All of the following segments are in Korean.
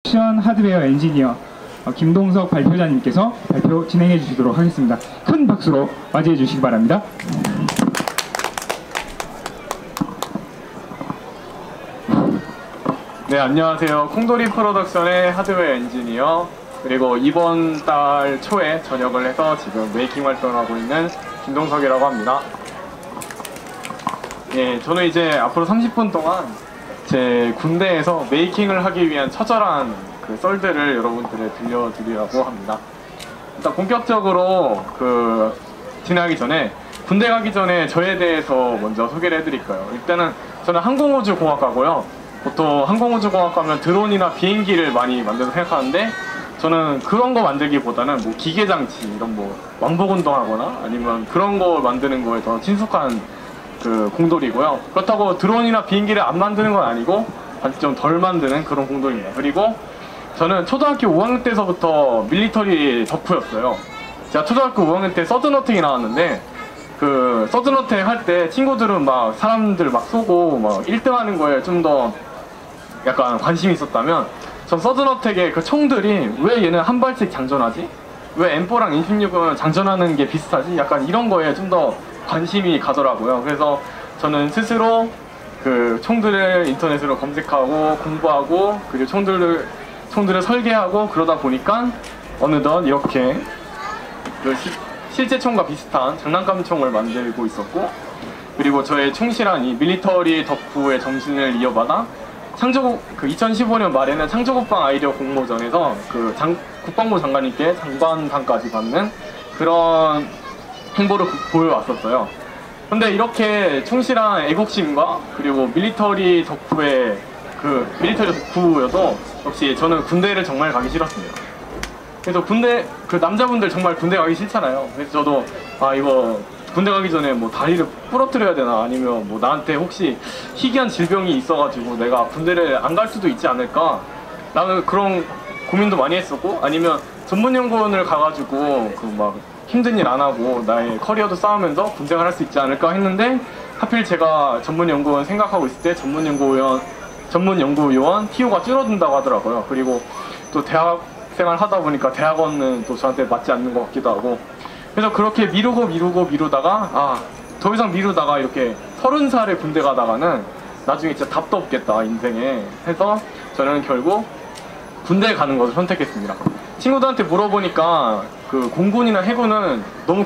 프로덕션 하드웨어 엔지니어 김동석 발표자님께서 발표 진행해 주시도록 하겠습니다. 큰 박수로 맞이해 주시기 바랍니다. 네, 안녕하세요. 콩돌이 프로덕션의 하드웨어 엔지니어, 그리고 이번 달 초에 전역을 해서 지금 메이킹 활동을 하고 있는 김동석이라고 합니다. 예, 저는 이제 앞으로 30분 동안 제 군대에서 메이킹을 하기 위한 처절한 그 썰들을 여러분들에 들려드리려고 합니다. 일단 본격적으로 진행하기 전에, 군대 가기 전에 저에 대해서 먼저 소개를 해드릴까요? 일단은 저는 항공우주공학과고요. 보통 항공우주공학과면 드론이나 비행기를 많이 만들어서 생각하는데, 저는 그런 거 만들기보다는 뭐 기계장치, 이런 뭐 왕복운동하거나 아니면 그런 거 만드는 거에 더 친숙한 공돌이고요. 그렇다고 드론이나 비행기를 안 만드는 건 아니고 반드시 좀 덜 만드는 그런 공돌입니다. 그리고 저는 초등학교 5학년 때서부터 밀리터리 덕후였어요. 제가 초등학교 5학년 때 서든어택이 나왔는데, 그 서든어택 할 때 친구들은 막 사람들 막 쏘고 막 1등 하는 거에 좀 더 약간 관심이 있었다면, 전 서든어택의 그 총들이 왜 얘는 한 발씩 장전하지? 왜 M4랑 M16은 장전하는 게 비슷하지? 약간 이런 거에 좀 더 관심이 가더라고요. 그래서 저는 스스로 그 총들을 인터넷으로 검색하고 공부하고, 그리고 총들을 설계하고, 그러다 보니까 어느덧 이렇게 실제 총과 비슷한 장난감 총을 만들고 있었고, 그리고 저의 충실한 이 밀리터리 덕후의 정신을 이어받아 2015년 말에는 창조국방 아이디어 공모전에서 국방부 장관님께 장관상까지 받는 그런 행보를 보여왔었어요. 근데 이렇게 충실한 애국심과 그리고 밀리터리 덕후여도 역시 저는 군대를 정말 가기 싫었습니다. 그래서 남자분들 정말 군대 가기 싫잖아요. 그래서 저도 이거 군대 가기 전에 뭐 다리를 부러뜨려야 되나, 아니면 뭐 나한테 혹시 희귀한 질병이 있어가지고 내가 군대를 안 갈 수도 있지 않을까, 나는 그런 고민도 많이 했었고, 아니면 전문연구원을 가가지고 막 힘든 일 안 하고 나의 커리어도 쌓으면서 군생활 할 수 있지 않을까 했는데, 하필 제가 전문연구원 생각하고 있을 때 전문연구요원 TO가 줄어든다고 하더라고요. 그리고 또 대학 생활 하다 보니까 대학원은 또 저한테 맞지 않는 것 같기도 하고, 그래서 그렇게 미루다가 더 이상 미루다가 이렇게 30살에 군대 가다가는 나중에 진짜 답도 없겠다 인생에 해서, 저는 결국 군대에 가는 것을 선택했습니다. 친구들한테 물어보니까 공군이나 해군은 너무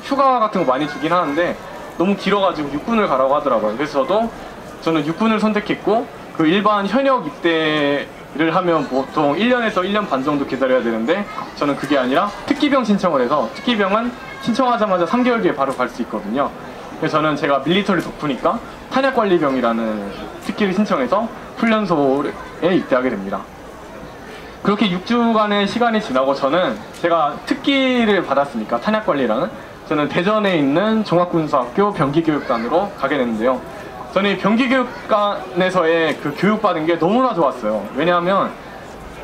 휴가 같은 거 많이 주긴 하는데 너무 길어가지고 육군을 가라고 하더라고요. 그래서 저는 육군을 선택했고, 일반 현역 입대를 하면 보통 1년에서 1년 반 정도 기다려야 되는데, 저는 그게 아니라 특기병 신청을 해서, 특기병은 신청하자마자 3개월 뒤에 바로 갈 수 있거든요. 그래서 저는 제가 밀리터리 덕후니까 탄약관리병이라는 특기를 신청해서 훈련소에 입대하게 됩니다. 그렇게 6주간의 시간이 지나고, 제가 특기를 받았으니까 탄약관리라는, 저는 대전에 있는 종합군수학교 병기교육단으로 가게 됐는데요. 저는 이 병기교육관에서의 교육받은 게 너무나 좋았어요. 왜냐하면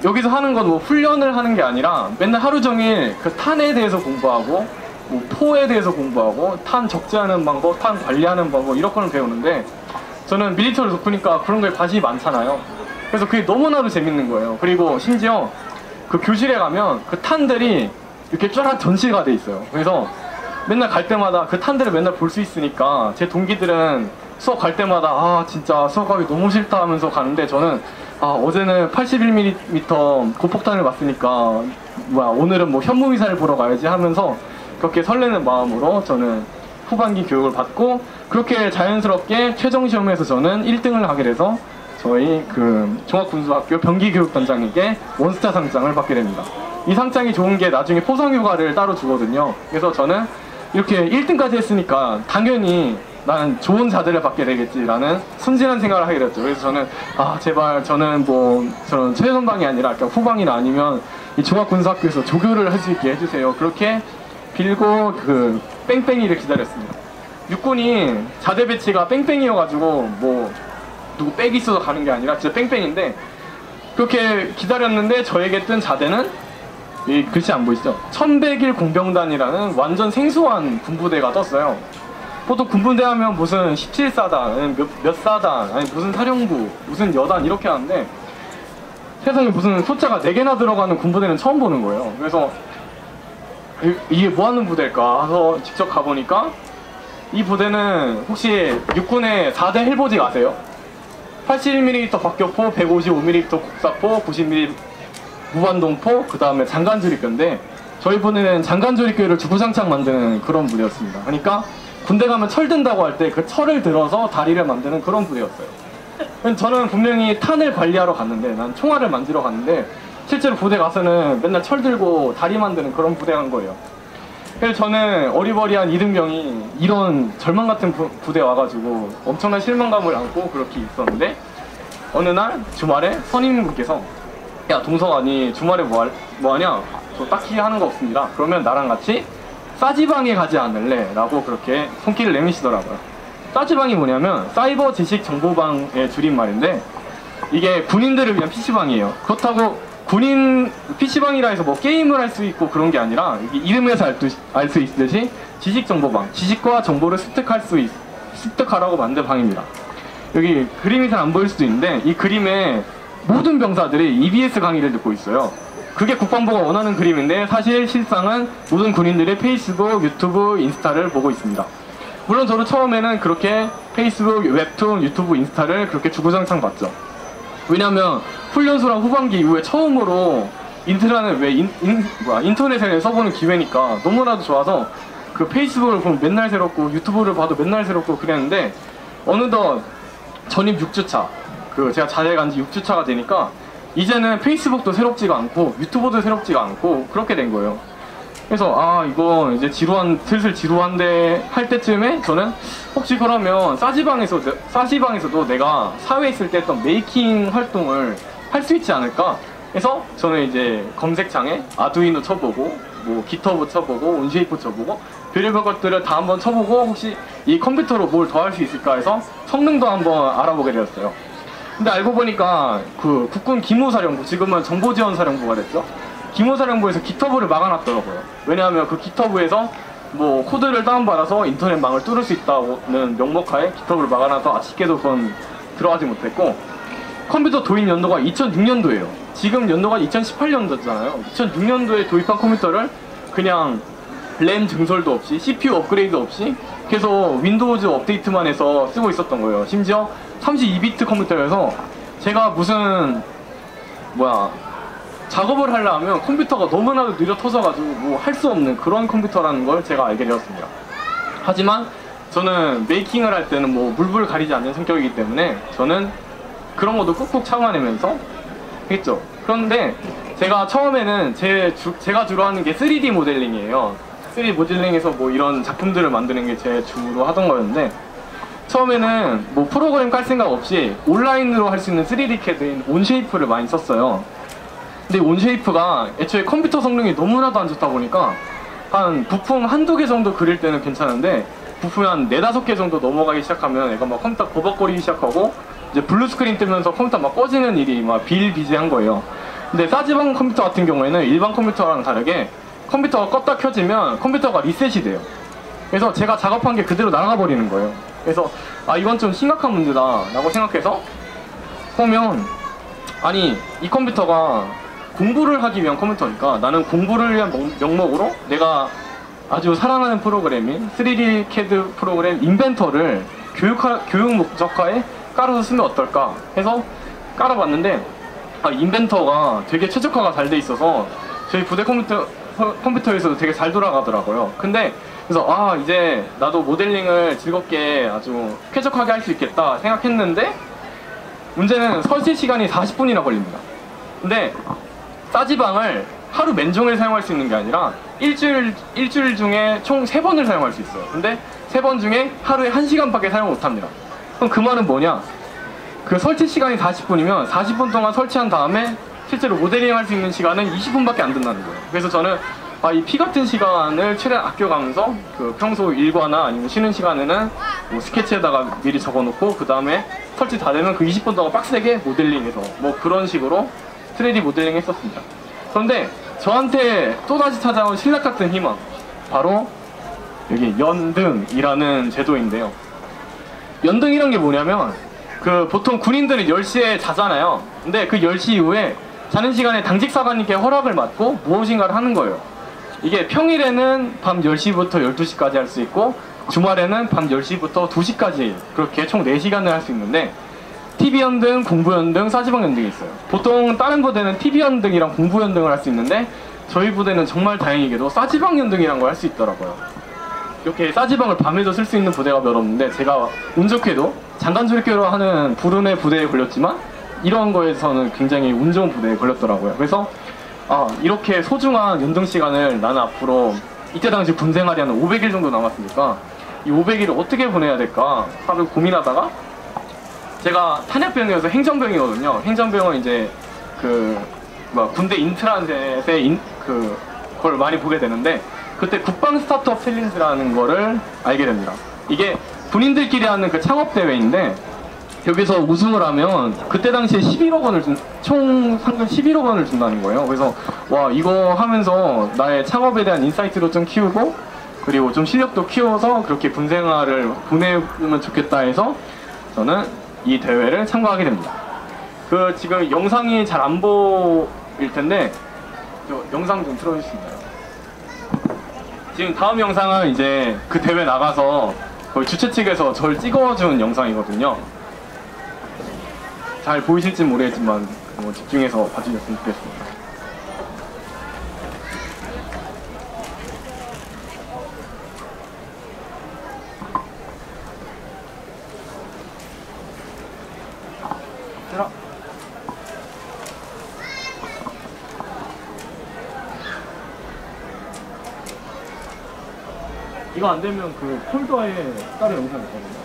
여기서 하는 건 뭐 훈련을 하는 게 아니라 맨날 하루 종일 탄에 대해서 공부하고, 뭐 포에 대해서 공부하고, 탄 적재하는 방법, 탄 관리하는 방법, 이런 거를 배우는데, 저는 밀리터리 덕후니까 그런 거에 관심이 많잖아요. 그래서 그게 너무나도 재밌는 거예요. 그리고 심지어 교실에 가면 탄들이 이렇게 쫙 전시가 돼 있어요. 그래서 맨날 갈 때마다 탄들을 맨날 볼 수 있으니까, 제 동기들은 수업 갈 때마다 진짜 수업 가기 너무 싫다 하면서 가는데, 저는 어제는 81mm 고폭탄을 맞으니까 오늘은 뭐 현무미사를 보러 가야지 하면서 그렇게 설레는 마음으로 저는 후반기 교육을 받고, 그렇게 자연스럽게 최종시험에서 저는 1등을 하게 돼서 저희 종합군수학교 병기교육단장에게 원스타 상장을 받게 됩니다. 이 상장이 좋은 게 나중에 포상휴가를 따로 주거든요. 그래서 저는 이렇게 1등까지 했으니까 당연히 나는 좋은 자들을 받게 되겠지라는 순진한 생각을 하게 됐죠. 그래서 저는 제발 저는 최선방이 아니라 후방이나 아니면 이 종합군수학교에서 조교를 할 수 있게 해주세요. 그렇게 빌고 뺑뺑이를 기다렸습니다. 육군이 자대 배치가 뺑뺑이여가지고 뭐 누구 빽이 있어서 가는 게 아니라 진짜 뺑뺑인데, 그렇게 기다렸는데 저에게 뜬 자대는 이 글씨 안 보이시죠? 1101 공병단이라는 완전 생소한 군부대가 떴어요. 보통 군부대 하면 무슨 17사단, 몇 사단, 아니 무슨 사령부, 무슨 여단 이렇게 하는데, 세상에 무슨 숫자가 4개나 들어가는 군부대는 처음 보는 거예요. 그래서 이게 뭐 하는 부대일까 해서 직접 가보니까 이 부대는 혹시 육군의 4대 헬보직 아세요? 81mm 박격포, 155mm 국사포, 90mm 무반동포, 그 다음에 장간조립교인데 저희 부대는 장간조립교를 주구장창 만드는 그런 부대였습니다. 그러니까 군대 가면 철 든다고 할 때 그 철을 들어서 다리를 만드는 그런 부대였어요. 저는 분명히 탄을 관리하러 갔는데, 난 총알을 만지러 갔는데 실제로 부대 가서는 맨날 철 들고 다리 만드는 그런 부대 간 거예요. 그래서 저는 어리버리한 이등병이 이런 절망 같은 부대 와가지고 엄청난 실망감을 안고 그렇게 있었는데, 어느 날 주말에 선임분께서 야 동석아, 니 주말에 뭐 하냐? 저 딱히 하는 거 없습니다. 그러면 나랑 같이 싸지방에 가지 않을래? 라고 그렇게 손길을 내미시더라고요. 싸지방이 뭐냐면 사이버 지식 정보방의 줄임말인데, 이게 군인들을 위한 PC방이에요. 그렇다고 군인 PC방이라 해서 뭐 게임을 할 수 있고 그런 게 아니라, 이게 이름에서 알 수 있듯이 지식 정보방, 지식과 정보를 습득하라고 만든 방입니다. 여기 그림이 잘 안 보일 수도 있는데, 이 그림에 모든 병사들이 EBS 강의를 듣고 있어요. 그게 국방부가 원하는 그림인데, 사실 실상은 모든 군인들이 페이스북, 유튜브, 인스타를 보고 있습니다. 물론 저도 처음에는 그렇게 페이스북, 웹툰, 유튜브, 인스타를 그렇게 주구장창 봤죠. 왜냐면 훈련소랑 후반기 이후에 처음으로 인터넷에 써보는 기회니까 너무나도 좋아서 그 페이스북을 보면 맨날 새롭고 유튜브를 봐도 맨날 새롭고 그랬는데, 어느덧 전입 6주차, 제가 자대 간지 6주차가 되니까 이제는 페이스북도 새롭지가 않고 유튜브도 새롭지가 않고 그렇게 된 거예요. 그래서 이거 이제 슬슬 지루한데 할 때쯤에 저는 혹시 그러면 싸지방에서도 내가 사회에 있을 때 했던 메이킹 활동을 할 수 있지 않을까 해서 저는 이제 검색창에 아두이노 쳐보고 뭐 기터브 쳐보고 온쉐이프 쳐보고 별의별 것들을 다 한번 쳐보고 혹시 이 컴퓨터로 뭘 더 할 수 있을까 해서 성능도 한번 알아보게 되었어요. 근데 알고 보니까 그 국군 기무사령부, 지금은 정보지원사령부가 됐죠. 기무사령부에서 기터브를 막아놨더라고요. 왜냐하면 그 기터브에서 뭐 코드를 다운받아서 인터넷망을 뚫을 수 있다는 명목하에 기터브를 막아놔서 아쉽게도 그건 들어가지 못했고, 컴퓨터 도입 연도가 2006년도예요. 지금 연도가 2018년도잖아요. 2006년도에 도입한 컴퓨터를 그냥 램 증설도 없이 CPU 업그레이드 없이 계속 윈도우즈 업데이트만 해서 쓰고 있었던 거예요. 심지어 32비트 컴퓨터여서 제가 무슨 작업을 하려면 컴퓨터가 너무나도 느려 터져가지고 뭐 할 수 없는 그런 컴퓨터라는 걸 제가 알게 되었습니다. 하지만 저는 메이킹을 할 때는 뭐 물불 가리지 않는 성격이기 때문에 저는 그런 것도 꾹꾹 참아내면서 했죠. 그런데 제가 처음에는 제가 주로 하는 게 3D 모델링이에요. 3D 모델링에서 뭐 이런 작품들을 만드는 게 제 주로 하던 거였는데, 처음에는 뭐 프로그램 깔 생각 없이 온라인으로 할 수 있는 3D CAD인 온쉐이프를 많이 썼어요. 근데 온쉐이프가 애초에 컴퓨터 성능이 너무나도 안 좋다 보니까 한 부품 한두 개 정도 그릴 때는 괜찮은데, 부품이 한 4-5개 정도 넘어가기 시작하면 애가 막 컴퓨터 버벅거리기 시작하고 이제 블루 스크린 뜨면서 컴퓨터 막 꺼지는 일이 막 비일비재한 거예요. 근데 싸지방 컴퓨터 같은 경우에는 일반 컴퓨터랑 다르게 컴퓨터가 껐다 켜지면 컴퓨터가 리셋이 돼요. 그래서 제가 작업한 게 그대로 날아가 버리는 거예요. 그래서 이건 좀 심각한 문제다 라고 생각해서 보면, 아니 이 컴퓨터가 공부를 하기 위한 컴퓨터니까 나는 공부를 위한 명목으로 내가 아주 사랑하는 프로그램인 3D CAD 프로그램 인벤터를 교육 목적화에 깔아서 쓰면 어떨까 해서 깔아봤는데, 인벤터가 되게 최적화가 잘 돼 있어서 저희 부대 컴퓨터에서도 되게 잘 돌아가더라고요. 근데 그래서 이제 나도 모델링을 즐겁게 아주 쾌적하게 할 수 있겠다 생각했는데, 문제는 설치 시간이 40분이나 걸립니다. 근데 싸지방을 하루 맨종일 사용할 수 있는 게 아니라 일주일 중에 총 3번을 사용할 수 있어요. 근데 3번 중에 하루에 1시간밖에 사용 못합니다. 그럼 그 말은 뭐냐? 그 설치 시간이 40분이면 40분 동안 설치한 다음에 실제로 모델링 할 수 있는 시간은 20분밖에 안 된다는 거예요. 그래서 저는 이 피 같은 시간을 최대한 아껴가면서 그 평소 일과나 아니면 쉬는 시간에는 뭐 스케치에다가 미리 적어놓고 그 다음에 설치 다 되면 그 20분 동안 빡세게 모델링해서 뭐 그런 식으로 3D 모델링 했었습니다. 그런데 저한테 또다시 찾아온 신락 같은 희망, 바로 여기 연등이라는 제도인데요. 연등이란 게 뭐냐면, 보통 군인들은 10시에 자잖아요. 근데 그 10시 이후에 자는 시간에 당직 사관님께 허락을 받고 무엇인가를 하는 거예요. 이게 평일에는 밤 10시부터 12시까지 할 수 있고 주말에는 밤 10시부터 2시까지 그렇게 총 4시간을 할 수 있는데 TV 연등, 공부 연등, 싸지방 연등이 있어요. 보통 다른 부대는 TV 연등이랑 공부 연등을 할 수 있는데 저희 부대는 정말 다행히게도 싸지방 연등이란 걸 할 수 있더라고요. 이렇게 싸지방을 밤에도 쓸 수 있는 부대가 몇 없는데 제가 운 좋게도 장관조리교로 하는 부름의 부대에 걸렸지만 이런 거에서는 굉장히 운 좋은 부대에 걸렸더라고요. 그래서 이렇게 소중한 연등 시간을 나는 앞으로 이때 당시 군 생활이 한 500일 정도 남았으니까 이 500일을 어떻게 보내야 될까 하루 고민하다가 제가 탄약병이어서 행정병이거든요. 행정병은 이제 군대 인트라넷에 그걸 많이 보게 되는데 그때 국방 스타트업 챌린지라는 거를 알게 됩니다. 이게 군인들끼리 하는 그 창업 대회인데 여기서 우승을 하면 그때 당시에 11억 원을 총 상금 11억 원을 준다는 거예요. 그래서 와 이거 하면서 나의 창업에 대한 인사이트도 좀 키우고 그리고 좀 실력도 키워서 그렇게 군 생활을 보내면 좋겠다 해서 저는 이 대회를 참가하게 됩니다. 지금 영상이 잘 안 보일 텐데 저 영상 좀 틀어줄 수 있나요? 지금 다음 영상은 이제 그 대회 나가서 거의 주최 측에서 저를 찍어준 영상이거든요. 잘 보이실지 모르겠지만 집중해서 봐주셨으면 좋겠습니다. 이거 안 되면 그 폴더에 다른 영상 있거든요.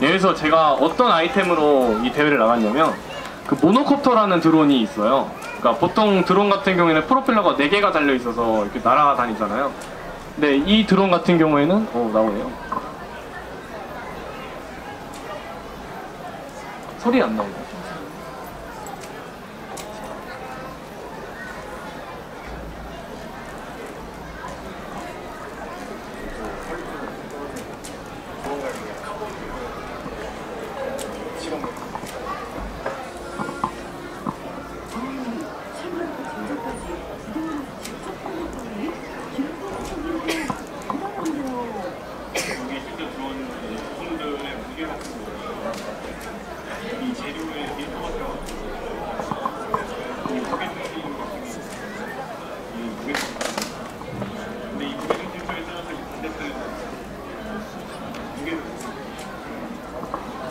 여기서 제가 어떤 아이템으로 이 대회를 나갔냐면 그 모노콥터라는 드론이 있어요. 그러니까 보통 드론 같은 경우에는 프로펠러가 4개가 달려있어서 이렇게 날아다니잖아요. 근데 이 드론 같은 경우에는 나오네요. 소리 안 나오네.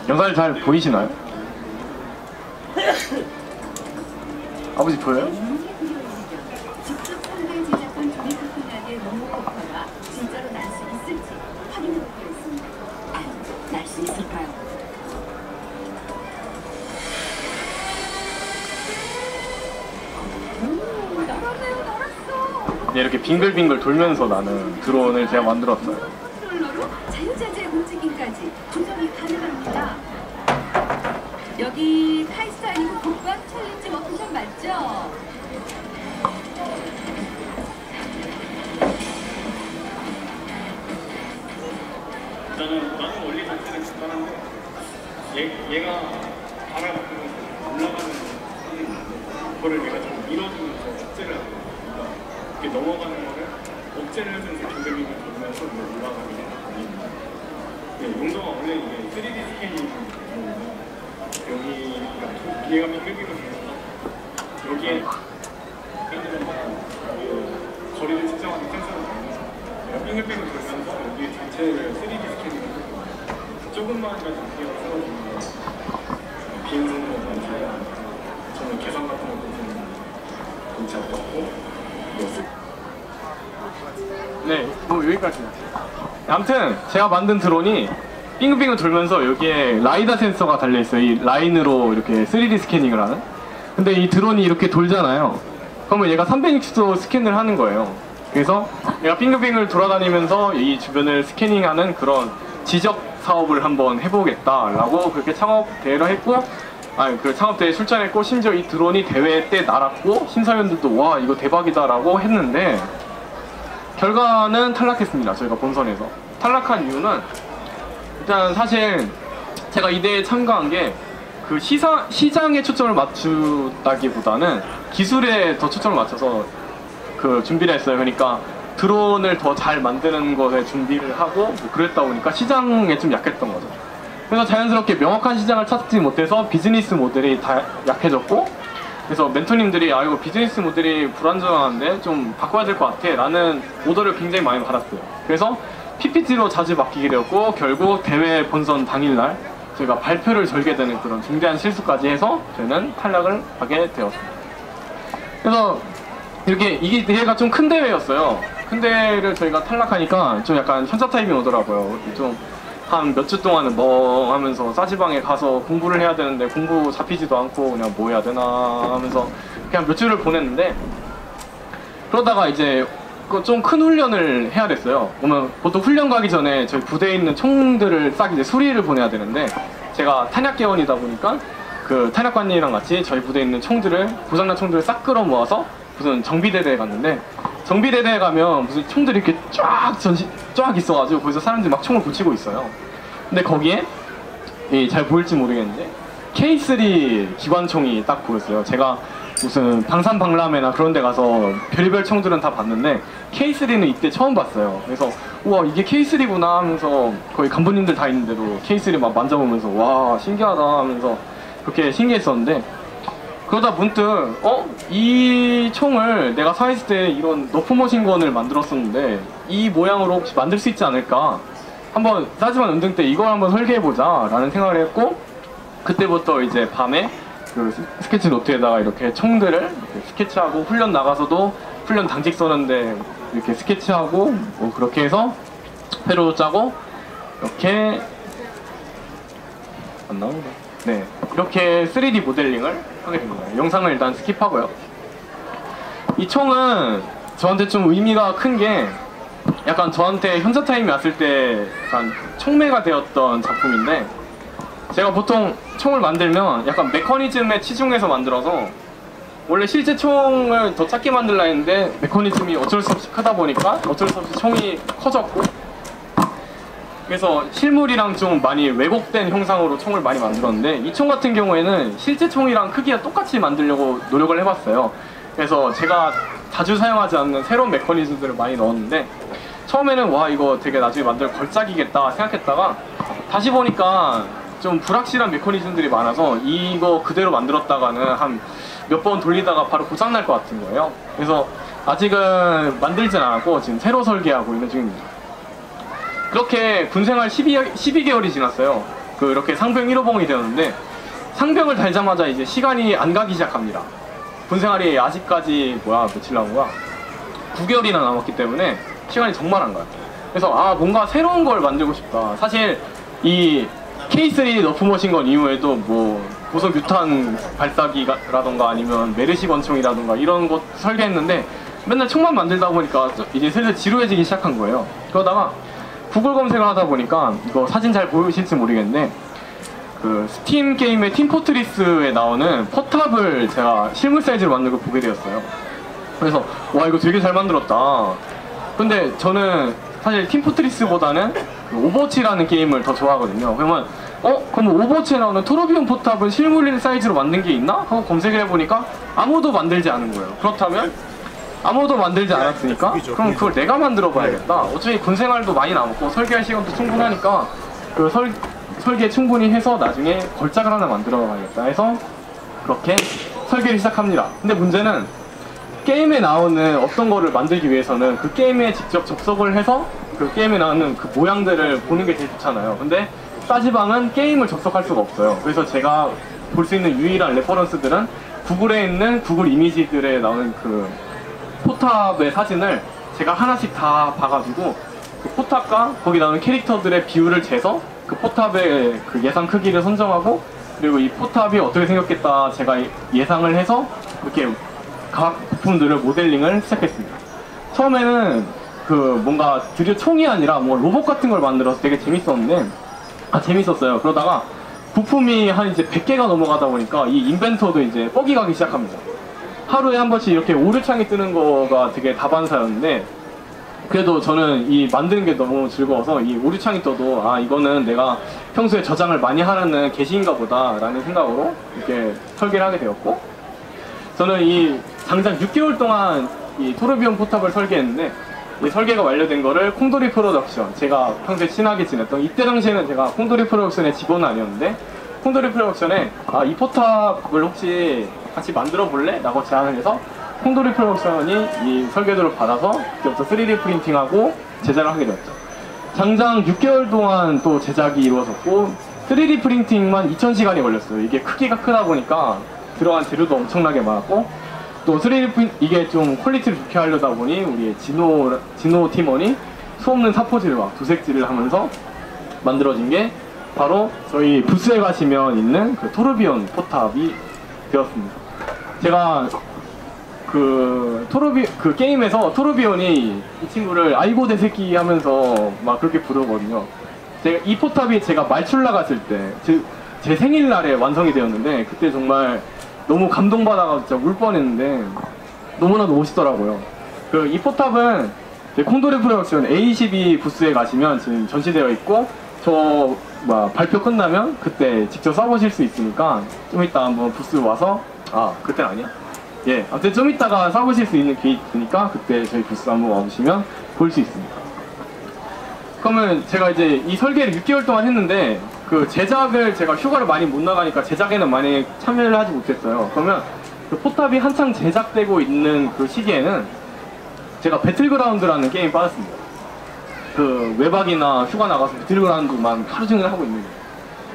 영상이 잘 보이시나요? 아버지 보여요? 직접 상대 제작한 조립부품의 모노코프가 진짜로 날 수 있을지 확인해보기로 했습니다. 날 수 있을까요? 날았어! 네, 이렇게 빙글빙글 돌면서 나는 드론을 제가 만들었어요. 컨트롤러로 자유자재 움직임까지 조정이 가능합니다. 여기 카이스트 아니고 국방 챌린지 워크숍 맞죠? 나는 원리 자체는 간단한데 얘가 바라보고 올라가는 그거를 얘가 좀 밀어주면서 억제를 하는 거야. 그러니까 이렇게 넘어가는 거를 억제를 해주면서 빙글빙글 돌면서 올라가게 되는 용도가 원래 이게 3D 스캐닝 여기 그러니까 얘가 빙글빙글 돌면서 여기에 거리를 측정하는 센서를 달면서 얘가 빙글빙글 돌면서 여기 전체를 3D 스캐닝을 하고 조금만이라도 무게가 세워지면 비행선으로 만들어야 저는 계산 같은 것도 좀 괜찮 않고 네, 뭐 여기까지는. 아무튼 제가 만든 드론이 빙글빙글 돌면서 여기에 라이다 센서가 달려있어요. 이 라인으로 이렇게 3D 스캐닝을 하는. 근데 이 드론이 이렇게 돌잖아요. 그러면 얘가 360도 스캔을 하는 거예요. 그래서 얘가 빙글빙글 돌아다니면서 이 주변을 스캐닝하는 그런 지적 사업을 한번 해보겠다라고 그렇게 창업 대회를 했고, 아니 그 창업대회 출전했고 심지어 이 드론이 대회 때 날았고 심사위원들도 와 이거 대박이다라고 했는데 결과는 탈락했습니다. 저희가 본선에서 탈락한 이유는 일단 사실 제가 이 대회에 참가한 게 그 시장에 초점을 맞추다기보다는 기술에 더 초점을 맞춰서 그 준비를 했어요. 그러니까 드론을 더 잘 만드는 것에 준비를 하고 뭐 그랬다 보니까 시장에 좀 약했던 거죠. 그래서 자연스럽게 명확한 시장을 찾지 못해서 비즈니스 모델이 다 약해졌고, 그래서 멘토님들이 아 이거 비즈니스 모델이 불안정한데 좀 바꿔야 될 것 같아 라는 오더를 굉장히 많이 받았어요. 그래서 PPT로 자주 맡기게 되었고 결국 대회 본선 당일날 제가 발표를 절게 되는 그런 중대한 실수까지 해서 저는 탈락을 하게 되었습니다. 그래서 이렇게 이게 대회가 좀 큰 대회였어요. 큰 대회를 저희가 탈락하니까 좀 약간 현자 타임이 오더라고요. 좀 한 몇 주 동안은 뭐 하면서 싸지방에 가서 공부를 해야 되는데 공부 잡히지도 않고 그냥 뭐 해야 되나 하면서 그냥 몇 주를 보냈는데, 그러다가 이제 좀 큰 훈련을 해야 됐어요. 그러면 보통 훈련 가기 전에 저희 부대에 있는 총들을 싹 이제 수리를 보내야 되는데, 제가 탄약계원이다 보니까 그 탄약관님이랑 같이 저희 부대에 있는 총들을, 고장난 총들을 싹 끌어 모아서 무슨 정비대대에 갔는데, 정비대대에 가면 무슨 총들이 이렇게 쫙 있어가지고 거기서 사람들이 막 총을 고치고 있어요. 근데 거기에 잘 보일지 모르겠는데 K3 기관총이 딱 보였어요. 제가 무슨 방산박람회나 그런 데 가서 별의별 총들은 다 봤는데 K3는 이때 처음 봤어요. 그래서 우와 이게 K3구나 하면서 거의 간부님들 다 있는데도 K3 막 만져보면서 와 신기하다 하면서 그렇게 신기했었는데, 그러다 문득 이 총을 내가 사했을 때 이런 너프머신건을 만들었었는데 이 모양으로 혹시 만들 수 있지 않을까, 한번 싸지만 운동 때 이걸 한번 설계해보자 라는 생각을 했고, 그때부터 이제 밤에 그 스케치 노트에다가 이렇게 총들을 이렇게 스케치하고, 훈련 나가서도 훈련 당직 써는데 이렇게 스케치하고 뭐 그렇게 해서 회로 짜고 이렇게 안 나오네. 네, 이렇게 3D 모델링을 하게 된 거예요. 영상을 일단 스킵하고요. 이 총은 저한테 좀 의미가 큰 게 약간 저한테 현자 타임이 왔을 때 약간 촉매가 되었던 작품인데, 제가 보통 총을 만들면 약간 메커니즘에 치중해서 만들어서 원래 실제 총을 더 작게 만들라 했는데 메커니즘이 어쩔 수 없이 크다 보니까 어쩔 수 없이 총이 커졌고, 그래서 실물이랑 좀 많이 왜곡된 형상으로 총을 많이 만들었는데, 이 총 같은 경우에는 실제 총이랑 크기가 똑같이 만들려고 노력을 해봤어요. 그래서 제가 자주 사용하지 않는 새로운 메커니즘들을 많이 넣었는데, 처음에는 와 이거 되게 나중에 만들 걸작이겠다 생각했다가 다시 보니까 좀 불확실한 메커니즘들이 많아서 이거 그대로 만들었다가는 한 몇 번 돌리다가 바로 고장날 것 같은 거예요. 그래서 아직은 만들진 않았고 지금 새로 설계하고 있는 중입니다. 그렇게 군생활 12개월이 지났어요. 그렇게 상병 1호봉이 되었는데, 상병을 달자마자 이제 시간이 안 가기 시작합니다. 군생활이 아직까지 며칠 남은 거야? 9개월이나 남았기 때문에 시간이 정말 안 가요. 그래서 아 뭔가 새로운 걸 만들고 싶다. 사실 이 K3 너프머신건 이후에도 뭐 고속 유탄 발사기라던가 아니면 메르시 권총이라던가 이런 것 설계했는데 맨날 총만 만들다 보니까 이제 슬슬 지루해지기 시작한 거예요. 그러다가 구글 검색을 하다 보니까, 이거 사진 잘 보이실지 모르겠는데 그 스팀 게임의 팀포트리스에 나오는 포탑을 제가 실물 사이즈로 만든 걸 보게 되었어요. 그래서 와 이거 되게 잘 만들었다. 근데 저는 사실 팀포트리스보다는 그 오버워치라는 게임을 더 좋아하거든요. 그러면 그럼 오버워치에 나오는 토르비온 포탑은 실물 사이즈로 만든 게 있나? 하고 검색을 해보니까 아무도 만들지 않은 거예요. 그렇다면 아무도 만들지 않았으니까 그럼 그걸 내가 만들어 봐야겠다. 어차피 군생활도 많이 남았고 설계할 시간도 충분하니까 그 설계 충분히 해서 나중에 걸작을 하나 만들어 봐야겠다 해서 그렇게 설계를 시작합니다. 근데 문제는 게임에 나오는 어떤 거를 만들기 위해서는 그 게임에 직접 접속을 해서 그 게임에 나오는 그 모양들을 보는 게 제일 좋잖아요. 근데 싸지방은 게임을 접속할 수가 없어요. 그래서 제가 볼 수 있는 유일한 레퍼런스들은 구글에 있는 구글 이미지들에 나오는 그 포탑의 사진을 제가 하나씩 다 봐가지고 그 포탑과 거기 나오는 캐릭터들의 비율을 재서 그 포탑의 그 예상 크기를 선정하고, 그리고 이 포탑이 어떻게 생겼겠다 제가 예상을 해서 이렇게 각 부품들을 모델링을 시작했습니다. 처음에는 그 뭔가 드디어 총이 아니라 뭐 로봇 같은 걸 만들어서 되게 재밌었는데 재밌었어요. 그러다가 부품이 한 이제 100개가 넘어가다 보니까 이 인벤터도 이제 뻑이 가기 시작합니다. 하루에 한 번씩 이렇게 오류창이 뜨는 거가 되게 다반사였는데, 그래도 저는 이 만드는 게 너무 즐거워서 이 오류창이 떠도 아 이거는 내가 평소에 저장을 많이 하라는 게시인가 보다 라는 생각으로 이렇게 설계를 하게 되었고, 저는 이 장장 6개월 동안 이 토르비온 포탑을 설계했는데, 이 설계가 완료된 거를 콩돌이 프로덕션, 제가 평소에 친하게 지냈던, 이때 당시에는 제가 콩돌이 프로덕션의 직원은 아니었는데 콩돌이 프로덕션에 아 이 포탑을 혹시 같이 만들어 볼래? 라고 제안을 해서 콩돌이 프로덕션이 이 설계도를 받아서 그때부터 3D 프린팅하고 제작을 하게 되었죠. 장장 6개월 동안 또 제작이 이루어졌고 3D 프린팅만 2000시간이 걸렸어요. 이게 크기가 크다 보니까 들어간 재료도 엄청나게 많았고, 또 3D 프린팅 이게 좀 퀄리티를 좋게 하려다 보니 우리 진호 팀원이 수없는 사포질과 도색질을 하면서 만들어진 게 바로 저희 부스에 가시면 있는 그 토르비온 포탑이 되었습니다. 제가 그 게임에서 토르비온이 이 친구를 아이고 내 새끼 하면서 막 그렇게 부르거든요. 이 포탑이 제가 말출 나갔을 때 제 생일날에 완성이 되었는데, 그때 정말 너무 감동받아가지고 진짜 울 뻔했는데 너무나도 멋있더라고요. 이 포탑은 콩돌이 프로덕션 A22 부스에 가시면 지금 전시되어 있고, 발표 끝나면 그때 직접 써보실 수 있으니까 좀 이따 한번 부스 와서, 그때는 아니야? 예, 아무튼 좀 이따가 사보실 수 있는 기회 있으니까 그때 저희 부스 한번 와보시면 볼 수 있습니다. 그러면 제가 이제 이 설계를 6개월 동안 했는데, 그 제작을 제가 휴가를 많이 못 나가니까 제작에는 많이 참여를 하지 못했어요. 그러면 그 포탑이 한창 제작되고 있는 그 시기에는 제가 배틀그라운드라는 게임 빠졌습니다. 그 외박이나 휴가 나가서 배틀그라운드만 하루 종일 하고 있는 거예요.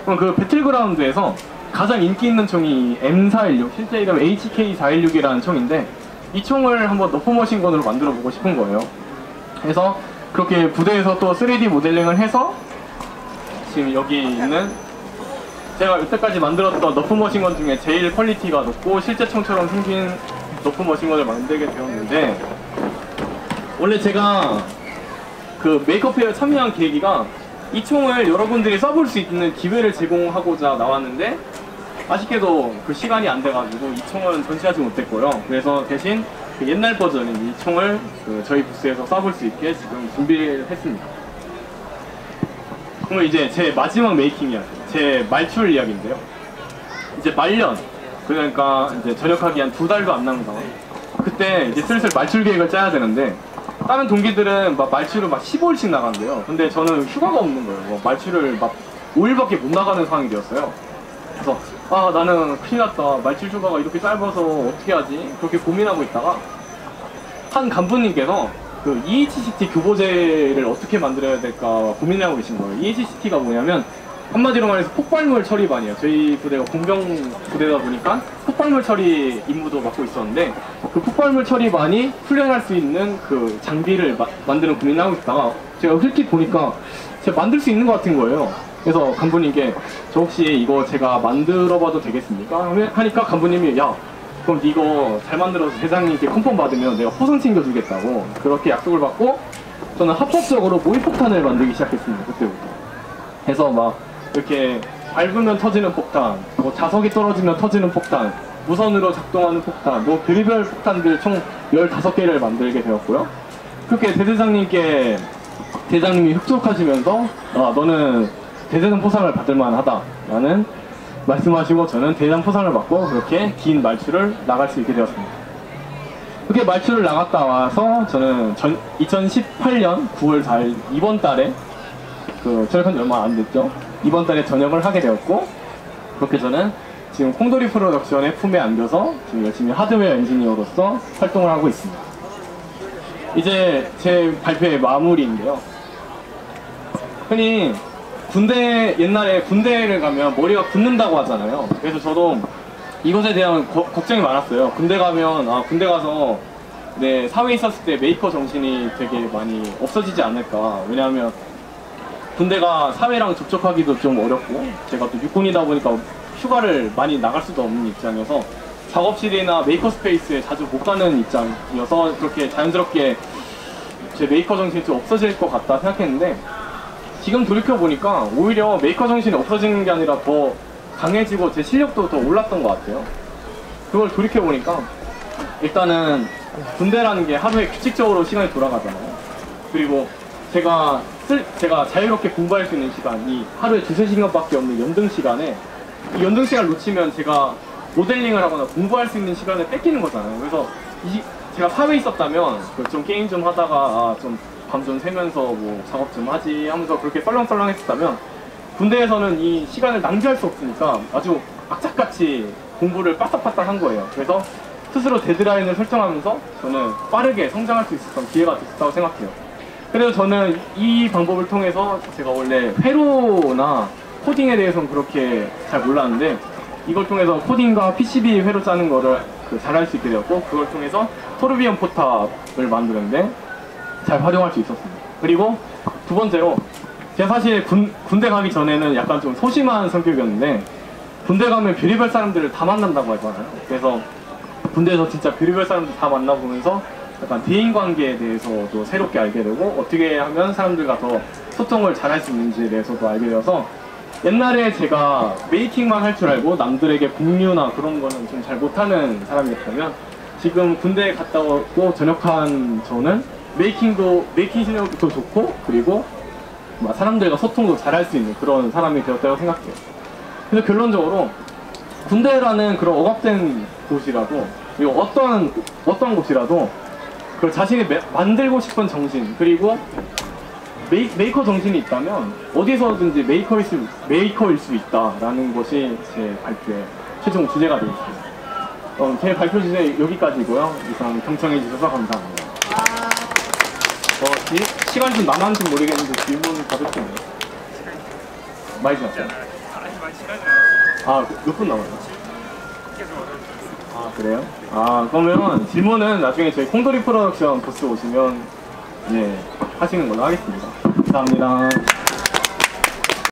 그럼 그 배틀그라운드에서 가장 인기 있는 총이 M416, 실제 이름 HK416이라는 총인데, 이 총을 한번 너프머신건으로 만들어 보고 싶은 거예요. 그래서 그렇게 부대에서 또 3D 모델링을 해서 지금 여기 있는 제가 여태까지 만들었던 너프머신건 중에 제일 퀄리티가 높고 실제 총처럼 생긴 너프머신건을 만들게 되었는데, 원래 제가 그 메이크업페어에 참여한 계기가 이 총을 여러분들이 써볼 수 있는 기회를 제공하고자 나왔는데, 아쉽게도 그 시간이 안 돼가지고 이 총은 전시하지 못했고요. 그래서 대신 그 옛날 버전인 이 총을 저희 부스에서 쏴볼 수 있게 지금 준비를 했습니다. 그럼 이제 제 마지막 메이킹 이야기, 제 말출 이야기인데요. 이제 말년, 그러니까 이제 전역하기 한 2달도 안 남은 상황. 그때 이제 슬슬 말출 계획을 짜야 되는데, 다른 동기들은 막 말출을 막 15일씩 나간대요. 근데 저는 휴가가 없는 거예요. 말출을 막 5일밖에 못 나가는 상황이 되었어요. 그래서 나는 큰일 났다. 말출 휴가가 이렇게 짧아서 어떻게 하지? 그렇게 고민하고 있다가 한 간부님께서 그 EHCT 교보제를 어떻게 만들어야 될까 고민을 하고 계신 거예요. EHCT가 뭐냐면 한마디로 말해서 폭발물 처리반이에요. 저희 부대가 공병 부대다 보니까 폭발물 처리 임무도 맡고 있었는데, 그 폭발물 처리반이 훈련할 수 있는 그 장비를 만드는 고민을 하고 있다가 제가 흘낏 보니까 제가 만들 수 있는 것 같은 거예요. 그래서 간부님께 저 혹시 이거 제가 만들어봐도 되겠습니까? 하니까 간부님이 야 그럼 이거 잘 만들어서 대장님께 컨펌 받으면 내가 포상 챙겨주겠다고 그렇게 약속을 받고, 저는 합법적으로 모의폭탄을 만들기 시작했습니다. 그때부터. 해서 막 이렇게 밟으면 터지는 폭탄, 뭐 자석이 떨어지면 터지는 폭탄, 무선으로 작동하는 폭탄, 뭐 별의별 폭탄들 총 15개를 만들게 되었고요. 그렇게 대장님이 흡족하시면서 너는 대대장 포상을 받을 만하다 라는 말씀하시고, 저는 대대장 포상을 받고 그렇게 긴 말출을 나갈 수 있게 되었습니다. 그렇게 말출을 나갔다 와서 저는 2018년 9월 4일 이번 달에 전역한 지 얼마 안 됐죠. 이번 달에 전역을 하게 되었고, 그렇게 저는 지금 콩돌이 프로덕션의 품에 안겨서 지금 열심히 하드웨어 엔지니어로서 활동을 하고 있습니다. 이제 제 발표의 마무리인데요. 흔히 옛날에 군대를 가면 머리가 굳는다고 하잖아요. 그래서 저도 이것에 대한 걱정이 많았어요. 군대 가서 내 사회에 있었을 때 메이커 정신이 되게 많이 없어지지 않을까. 왜냐하면 군대가 사회랑 접촉하기도 좀 어렵고, 제가 또 육군이다 보니까 휴가를 많이 나갈 수도 없는 입장이어서 작업실이나 메이커 스페이스에 자주 못 가는 입장이어서 그렇게 자연스럽게 제 메이커 정신이 좀 없어질 것 같다 생각했는데, 지금 돌이켜보니까 오히려 메이커 정신이 없어지는 게 아니라 더 강해지고 제 실력도 더 올랐던 것 같아요. 그걸 돌이켜보니까 일단은 군대라는 게 하루에 규칙적으로 시간이 돌아가잖아요. 그리고 제가 자유롭게 공부할 수 있는 시간이 하루에 2~3시간밖에 없는 연등 시간에 이 연등 시간을 놓치면 제가 모델링을 하거나 공부할 수 있는 시간을 뺏기는 거잖아요. 그래서 제가 사회에 있었다면 좀 게임 좀 하다가 좀 밤 좀 새면서 뭐 작업 좀 하지 하면서 그렇게 썰렁썰렁 했었다면 군대에서는 이 시간을 낭비할 수 없으니까 아주 악착같이 공부를 빠삭빠삭 한 거예요. 그래서 스스로 데드라인을 설정하면서 저는 빠르게 성장할 수 있었던 기회가 됐다고 생각해요. 그래서 저는 이 방법을 통해서 제가 원래 회로나 코딩에 대해서는 그렇게 잘 몰랐는데 이걸 통해서 코딩과 PCB 회로 짜는 거를 잘할 수 있게 되었고 그걸 통해서 토르비언 포탑을 만드는데 잘 활용할 수 있었습니다. 그리고 두 번째로 제가 사실 군대 가기 전에는 약간 좀 소심한 성격이었는데 군대 가면 별의별 사람들을 다 만난다고 하잖아요. 그래서 군대에서 진짜 별의별 사람들 다 만나보면서 약간 대인관계에 대해서도 새롭게 알게 되고 어떻게 하면 사람들과 더 소통을 잘할 수 있는지에 대해서도 알게 되어서 옛날에 제가 메이킹만 할 줄 알고 남들에게 공유나 그런 거는 좀 잘 못하는 사람이었다면 지금 군대에 갔다 오고 전역한 저는 메이킹 실력도 좋고 그리고 사람들과 소통도 잘할 수 있는 그런 사람이 되었다고 생각해요. 그래서 결론적으로 군대라는 그런 억압된 곳이라도 그리고 어떤 곳이라도 그 자신이 만들고 싶은 정신 그리고 메이커 정신이 있다면 어디서든지 메이커일 수 있다라는 것이 제 발표의 최종 주제가 되겠습니다. 제 발표 주제 여기까지고요. 이상 경청해 주셔서 감사합니다. 시간이 좀 남았는지 모르겠는데 질문 받을 수 있나요? 많이 지났어요? 아, 몇 분 남았나요? 아, 그래요? 아, 그러면 질문은 나중에 저희 콩돌이 프로덕션 부스 오시면 하시는 걸로 하겠습니다. 감사합니다.